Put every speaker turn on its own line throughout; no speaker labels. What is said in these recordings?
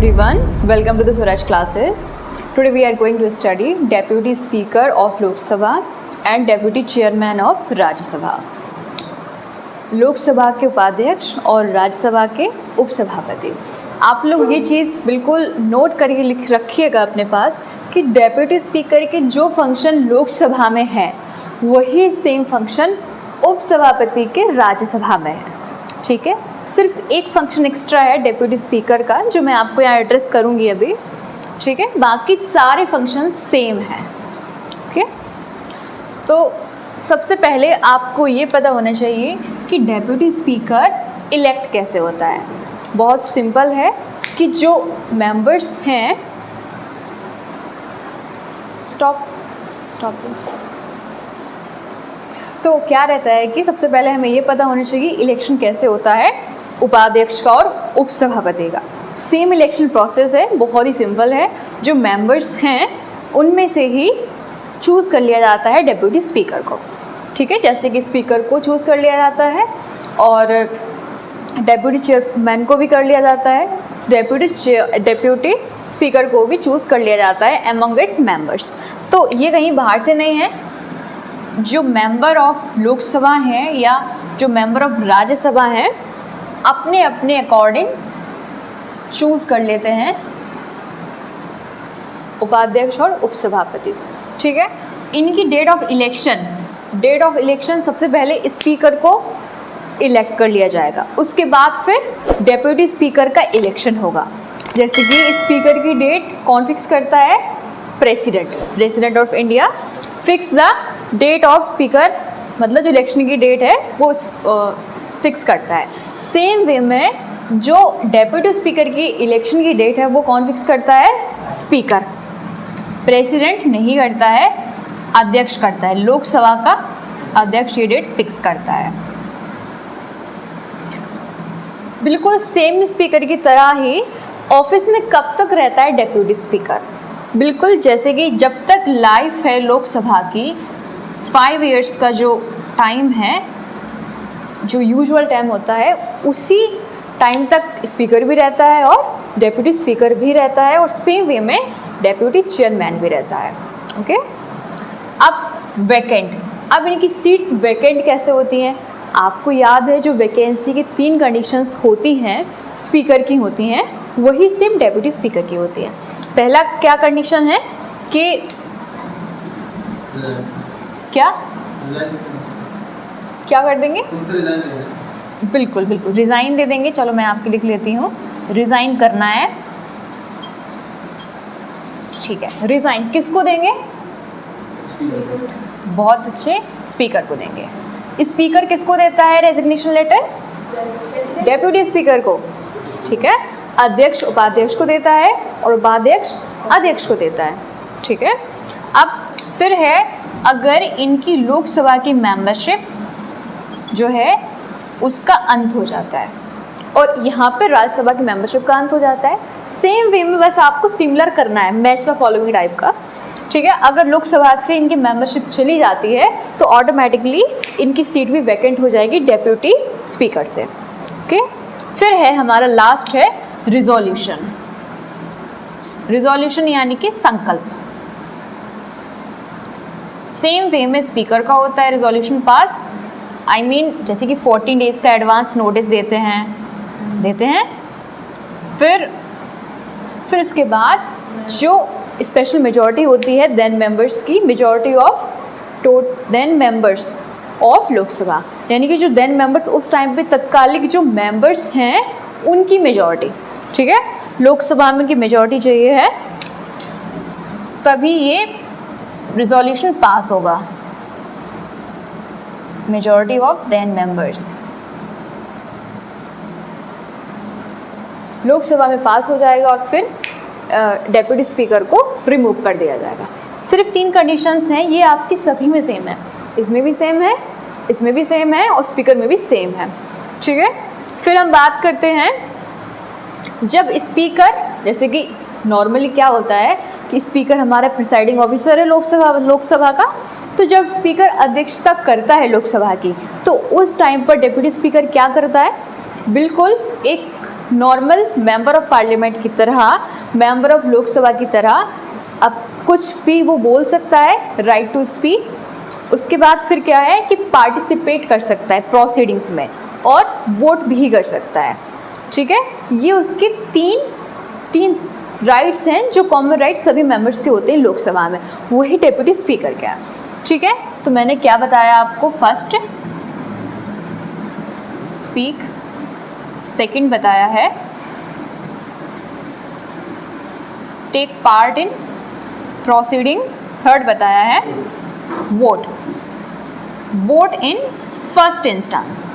everyone, welcome to the Suraj classes. Today we are going to study Deputy Speaker of Lok Sabha and Deputy Chairman of Rajya Sabha. लोक सभा के उपाध्यक्ष और राज्यसभा के उपसभापति। आप लोग ये चीज़ बिल्कुल नोट करके लिख रखिएगा अपने पास कि डेप्यूटी स्पीकर के जो फंक्शन लोकसभा में है वही सेम फंक्शन उपसभापति के राज्यसभा में है। ठीक है, सिर्फ एक फंक्शन एक्स्ट्रा है डेप्यूटी स्पीकर का जो मैं आपको यहाँ एड्रेस करूँगी अभी। ठीक है, बाकी सारे फंक्शन सेम हैं। ओके, तो सबसे पहले आपको ये पता होना चाहिए कि डेप्यूटी स्पीकर इलेक्ट कैसे होता है। बहुत सिंपल है कि जो मेंबर्स हैं, स्टॉप प्लीज। तो क्या रहता है कि सबसे पहले हमें ये पता होना चाहिए इलेक्शन कैसे होता है उपाध्यक्ष का और उपसभापति का। सेम इलेक्शन प्रोसेस है, बहुत ही सिंपल है। जो मेंबर्स हैं उनमें से ही चूज़ कर लिया जाता है डेप्यूटी स्पीकर को। ठीक है, जैसे कि स्पीकर को चूज़ कर लिया जाता है और डेप्यूटी चेयरमैन को भी कर लिया जाता है, डेप्यूटी स्पीकर को भी चूज़ कर लिया जाता है एमंग इट्स मेंबर्स। तो ये कहीं बाहर से नहीं है। जो मेंबर ऑफ लोकसभा हैं या जो मेंबर ऑफ राज्यसभा हैं अपने अपने अकॉर्डिंग चूज़ कर लेते हैं उपाध्यक्ष और उपसभापति। ठीक है, इनकी डेट ऑफ इलेक्शन सबसे पहले स्पीकर को इलेक्ट कर लिया जाएगा, उसके बाद फिर डेप्यूटी स्पीकर का इलेक्शन होगा। जैसे कि स्पीकर की डेट कौन फिक्स करता है? President of India fix the date of speaker, मतलब जो इलेक्शन की डेट है वो फिक्स करता है। सेम वे में जो डेप्यूटी स्पीकर की इलेक्शन की डेट है वो कौन फिक्स करता है? स्पीकर। प्रेसिडेंट नहीं करता है, अध्यक्ष करता है। लोकसभा का अध्यक्ष ये डेट फिक्स करता है। बिल्कुल सेम स्पीकर की तरह ही ऑफिस में कब तक रहता है डेप्यूटी स्पीकर? बिल्कुल जैसे कि जब तक लाइफ है लोकसभा की 5 इयर्स का जो टाइम है, जो यूजुअल टाइम होता है, उसी टाइम तक स्पीकर भी रहता है और डेप्यूटी स्पीकर भी रहता है और सेम वे में डेप्यूटी चेयरमैन भी रहता है। ओके, अब वैकेंट, अब इनकी सीट्स वैकेंट कैसे होती हैं? आपको याद है जो वैकेंसी की 3 कंडीशंस होती हैं स्पीकर की होती हैं, वही सेम डेप्यूटी स्पीकर की होती है। पहला क्या कंडीशन है कि क्या कर देंगे? बिल्कुल रिज़ाइन दे देंगे। चलो मैं आपके लिख लेती हूँ, रिज़ाइन करना है। ठीक है, रिज़ाइन किसको देंगे? बहुत अच्छे, स्पीकर को देंगे। स्पीकर किसको देता है रेजिग्नेशन लेटर? डेप्यूटी स्पीकर को। ठीक है, अध्यक्ष उपाध्यक्ष को देता है और उपाध्यक्ष अध्यक्ष को देता है। ठीक है, अब फिर है अगर इनकी लोकसभा की मेंबरशिप जो है उसका अंत हो जाता है और यहाँ पे राज्यसभा की मेंबरशिप का अंत हो जाता है। सेम वे में बस आपको सिमिलर करना है, मैच द फॉलोइंग टाइप का। ठीक है, अगर लोकसभा से इनकी मेंबरशिप चली जाती है तो ऑटोमेटिकली इनकी सीट भी वैकेंट हो जाएगी डेप्यूटी स्पीकर से। ओके, फिर है हमारा लास्ट है रिजोल्यूशन यानी कि संकल्प। सेम वे में स्पीकर का होता है रिजोल्यूशन पास। जैसे कि 14 डेज़ का एडवांस नोटिस देते हैं। फिर उसके बाद जो स्पेशल मेजॉरिटी होती है देन मेंबर्स की, मेजॉरिटी ऑफ लोकसभा, यानी कि जो देन मेंबर्स उस टाइम पे तत्कालिक जो मेंबर्स हैं उनकी मेजॉरिटी। ठीक है, लोकसभा में की मेजॉरिटी चाहिए है तभी ये रिजोल्यूशन पास होगा। Majority of then members Lok Sabha में पास हो जाएगा और फिर डेप्यूटी स्पीकर को रिमूव कर दिया जाएगा। सिर्फ 3 कंडीशंस हैं, ये आपकी सभी में सेम है। इसमें भी सेम है, इसमें भी सेम है और स्पीकर में भी सेम है। ठीक है, फिर हम बात करते हैं जब स्पीकर, जैसे कि नॉर्मली क्या होता है कि स्पीकर हमारा प्रिसाइडिंग ऑफिसर है लोकसभा का, तो जब स्पीकर अध्यक्षता करता है लोकसभा की तो उस टाइम पर डेप्यूटी स्पीकर क्या करता है? बिल्कुल एक नॉर्मल मेंबर ऑफ पार्लियामेंट की तरह, मेंबर ऑफ लोकसभा की तरह अब कुछ भी वो बोल सकता है, राइट टू स्पीक। उसके बाद फिर क्या है कि पार्टिसिपेट कर सकता है प्रोसीडिंग्स में और वोट भी कर सकता है। ठीक है, ये उसके तीन राइट्स हैं जो कॉमन राइट्स सभी मेंबर्स के होते हैं लोकसभा में, वही डेप्यूटी स्पीकर के हैं। ठीक है, तो मैंने क्या बताया आपको, फर्स्ट स्पीक, सेकंड बताया है take part in proceedings, third बताया है वोट इन फर्स्ट इंस्टेंस,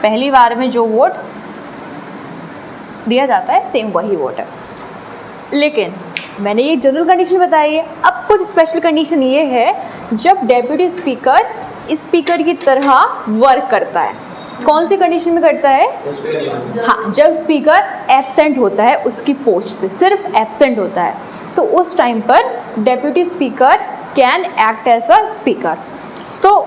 पहली बार में जो वोट दिया जाता है सेम वही वोट है। लेकिन मैंने ये जनरल कंडीशन बताई है, अब कुछ स्पेशल कंडीशन ये है जब डेप्यूटी स्पीकर स्पीकर की तरह वर्क करता है। कौन सी कंडीशन में करता है? हाँ, जब स्पीकर एब्सेंट होता है उसकी पोस्ट से, सिर्फ एब्सेंट होता है, तो उस टाइम पर deputy speaker can act as a speaker. तो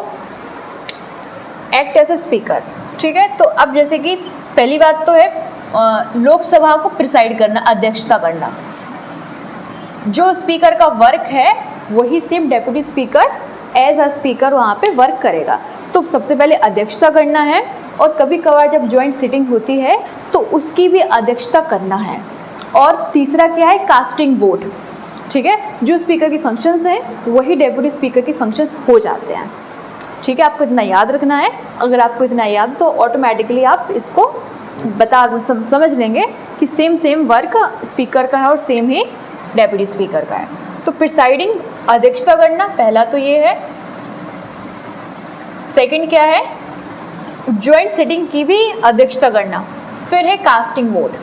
एक्ट एज अ स्पीकर, ठीक है। तो अब जैसे कि पहली बात तो है लोकसभा को प्रिसाइड करना, अध्यक्षता करना। जो स्पीकर का वर्क है वही same deputy speaker as a speaker वहाँ पे वर्क करेगा। तो सबसे पहले अध्यक्षता करना है, और कभी कभार जब ज्वाइंट सिटिंग होती है तो उसकी भी अध्यक्षता करना है। और तीसरा क्या है? Casting vote. ठीक है, जो स्पीकर की फंक्शंस हैं वही डेप्यूटी स्पीकर की फंक्शंस हो जाते हैं। ठीक है, आपको इतना याद रखना है। अगर आपको इतना याद तो ऑटोमेटिकली आप इसको समझ लेंगे कि सेम वर्क स्पीकर का है और सेम ही डेप्यूटी स्पीकर का है। तो प्रिसाइडिंग, अध्यक्षता करना, पहला तो ये है। सेकंड क्या है? ज्वाइंट सिटिंग की भी अध्यक्षता करना। फिर है कास्टिंग वोट,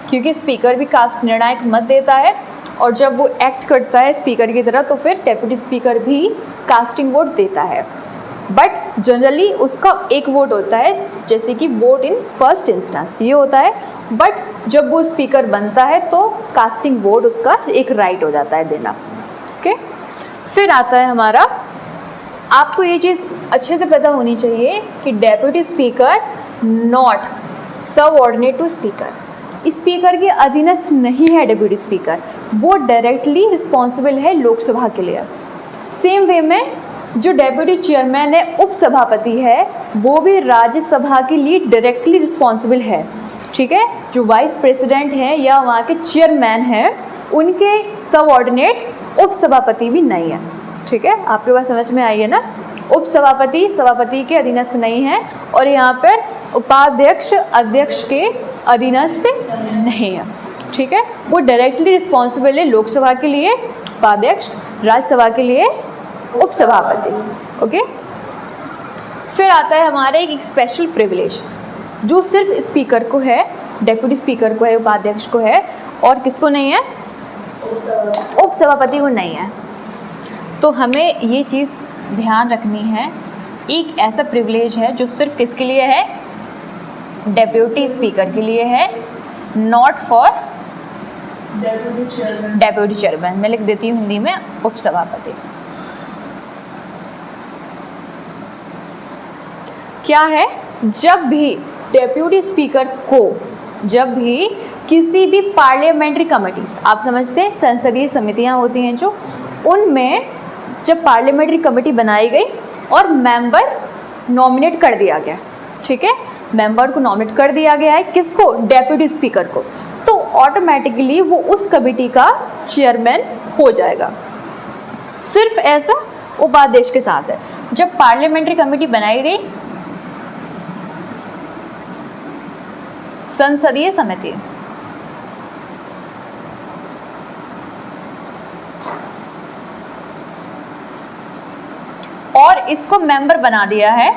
क्योंकि स्पीकर भी कास्ट निर्णायक मत देता है, और जब वो एक्ट करता है स्पीकर की तरह तो फिर डेप्यूटी स्पीकर भी कास्टिंग वोट देता है। बट जनरली उसका एक वोट होता है, जैसे कि वोट इन फर्स्ट इंस्टेंस ये होता है। बट जब वो स्पीकर बनता है तो कास्टिंग वोट उसका एक राइट हो जाता है देना। ओके, फिर आता है हमारा, आपको ये चीज़ अच्छे से पता होनी चाहिए कि deputy speaker not subordinate to speaker. Speaker के अधीनस्थ नहीं है डेप्यूटी स्पीकर, वो डायरेक्टली रिस्पॉन्सिबल है लोकसभा के लिए। सेम वे में जो डेप्यूटी चेयरमैन है, उपसभापति है, वो भी राज्यसभा के लिए डायरेक्टली रिस्पॉन्सिबल है। ठीक है, जो वाइस प्रेसिडेंट हैं या वहाँ के चेयरमैन हैं उनके सबऑर्डिनेट उपसभापति भी नहीं है। ठीक है, आपके पास समझ में आई है ना? उपसभापति सभापति के अधीनस्थ नहीं है, और यहाँ पर उपाध्यक्ष अध्यक्ष के अधीनस्थ नहीं है। ठीक है, वो डायरेक्टली रिस्पॉन्सिबल है लोकसभा के लिए उपाध्यक्ष, राज्यसभा के लिए उपसभापति। ओके, फिर आता है हमारे एक स्पेशल प्रिविलेज जो सिर्फ स्पीकर को है, डेप्यूटी स्पीकर को है, उपाध्यक्ष को है, और किसको नहीं है? उपसभापति को नहीं है। तो हमें ये चीज़ ध्यान रखनी है, एक ऐसा प्रिविलेज है जो सिर्फ किसके लिए है? डेप्यूटी स्पीकर के लिए है, नॉट फॉर डेप्यूटी चेयरमैन। मैं लिख देती हूँ हिंदी में, उपसभापति। क्या है? जब भी डेप्यूटी स्पीकर को, जब भी किसी भी पार्लियामेंट्री कमिटीज, आप समझते हैं संसदीय समितियां होती हैं जो, उनमें जब पार्लियामेंट्री कमेटी बनाई गई और मेंबर नॉमिनेट कर दिया गया, ठीक है, मेंबर को नॉमिनेट कर दिया गया है, किसको? डेप्यूटी स्पीकर को, तो ऑटोमेटिकली वो उस कमेटी का चेयरमैन हो जाएगा। सिर्फ ऐसा उपाध्यक्ष के साथ है। जब पार्लियामेंट्री कमेटी बनाई गई, संसदीय समिति, और इसको मेंबर बना दिया है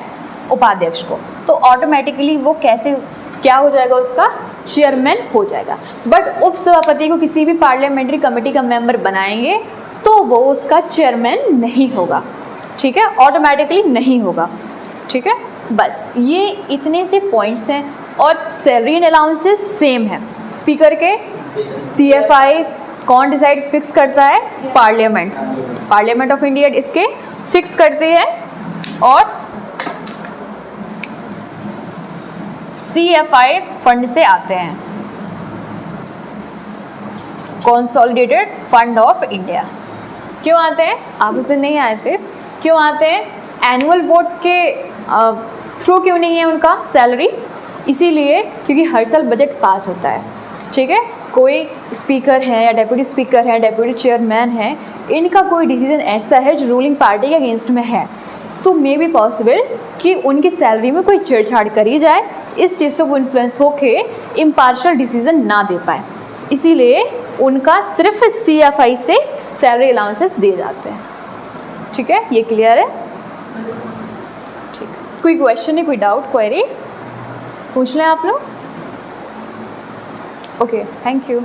उपाध्यक्ष को, तो ऑटोमेटिकली वो कैसे, क्या हो जाएगा? उसका चेयरमैन हो जाएगा। बट उपसभापति को किसी भी पार्लियामेंट्री कमेटी का मेंबर बनाएंगे तो वो उसका चेयरमैन नहीं होगा। ठीक है, ऑटोमेटिकली नहीं होगा। ठीक है, बस ये इतने से पॉइंट्स हैं। और सैलरी एंड अलाउंसेस सेम है स्पीकर के। CFI कौन डिसाइड फिक्स करता है? पार्लियामेंट ऑफ इंडिया इसके फिक्स करती है। और CFI फंड से आते हैं, कंसोलिडेटेड फंड ऑफ इंडिया। क्यों आते हैं? आप उस दिन नहीं आए थे। क्यों आते हैं? एनुअल वोट के थ्रू क्यों नहीं है उनका सैलरी? इसीलिए क्योंकि हर साल बजट पास होता है, ठीक है। कोई स्पीकर है या डेप्यूटी स्पीकर है, डेप्यूटी चेयरमैन है, इनका कोई डिसीजन ऐसा है जो रूलिंग पार्टी के अगेंस्ट में है, तो मे बी पॉसिबल कि उनकी सैलरी में कोई छेड़छाड़ करी जाए, इस चीज़ से वो इन्फ्लुएंस होके इम्पार्शियल डिसीजन ना दे पाए, इसीलिए उनका सिर्फ CFI से सैलरी अलाउंसेस दिए जाते हैं। ठीक है, ये क्लियर है? ठीक, कोई क्वेश्चन है, कोई डाउट, क्वेरी पूछ लें आप लोग। Okay, thank you.